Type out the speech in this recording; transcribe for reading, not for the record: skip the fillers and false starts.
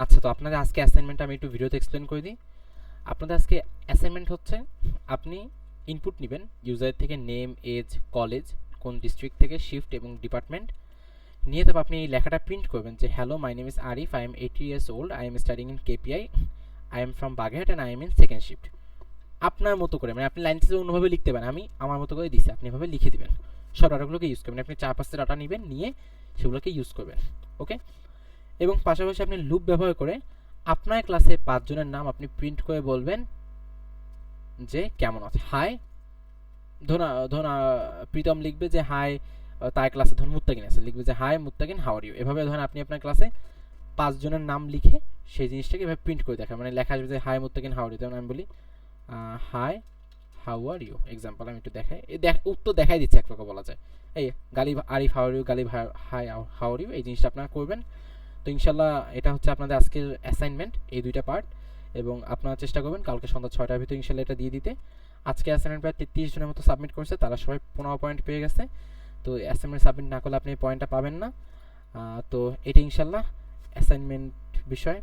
আচ্ছা, তো আপনাদের আজকে অ্যাসাইনমেন্ট আমি একটু ভিডিওতে এক্সপ্লেন করে দিই। আপনাদের আজকে অ্যাসাইনমেন্ট হচ্ছে আপনি ইনপুট নেবেন ইউজার থেকে, নেম, এজ, কলেজ, কোন ডিস্ট্রিক্ট থেকে, শিফট এবং ডিপার্টমেন্ট নিয়ে। তারপর আপনি এই লেখাটা প্রিন্ট করবেন যে hello, my name is Arif, I am 80 years old, I am studying in KPI, I am from Bagerhat and I am in second shift. আপনার মতো করে, মানে আপনি লাইনটা অন্যভাবে লিখতে পারেন, আমি আমার মতো করে দিচ্ছি, আপনি এভাবে লিখে দিবেন। সব ডাটাগুলোকে ইউজ করবেন, আপনি 4-5টা ডাটা নেবেন, নিয়ে সেগুলোকে ইউজ করবেন। ওকে। এবং পাশাপাশি আপনি লুপ ব্যবহার করে আপনার ক্লাসে 5 জনের নাম আপনি প্রিন্ট করে বলবেন যে কেমন আছে। হাই, ধরুন ধরুন প্রীতম লিখবে যে হাই, তার ক্লাসে ধরুন মুত্তাকিন আছে, লিখবে যে হাই মুত্তাকিন, হাউ আর ইউ। এভাবে ধরুন আপনি আপনার ক্লাসে 5 জনের নাম লিখে সেই জিনিসটাকে এভাবে প্রিন্ট করে দেখান, মানে লেখা আসবে যে হাই মুত্তাকিন, হাউ আর ইউ। যেমন আমি বলি hi, how are you. Example আমি একটু দেখাই, উত্তর দেখাই দিচ্ছে এক প্রকার বলা যায়। এই Ghalib Arif, how are you, Ghalib hi, how are you. এই জিনিসটা আপনারা করবেন। তো ইনশাল্লাহ এটা হচ্ছে আপনাদের আজকের অ্যাসাইনমেন্ট, এই দুইটা পার্ট। এবং আপনারা চেষ্টা করবেন কালকে সন্ধ্যা 6টার ভিতরে ইনশাল্লাহ এটা দিয়ে দিতে। আজকে অ্যাসাইনমেন্ট প্রায় 33 জনের মতো সাবমিট করেছে, তারা সবাই 15 পয়েন্ট পেয়ে গেছে। তো অ্যাসাইনমেন্ট সাবমিট না করলে আপনি এই পয়েন্টটা পাবেন না। তো এটা ইনশাল্লাহ অ্যাসাইনমেন্ট বিষয়।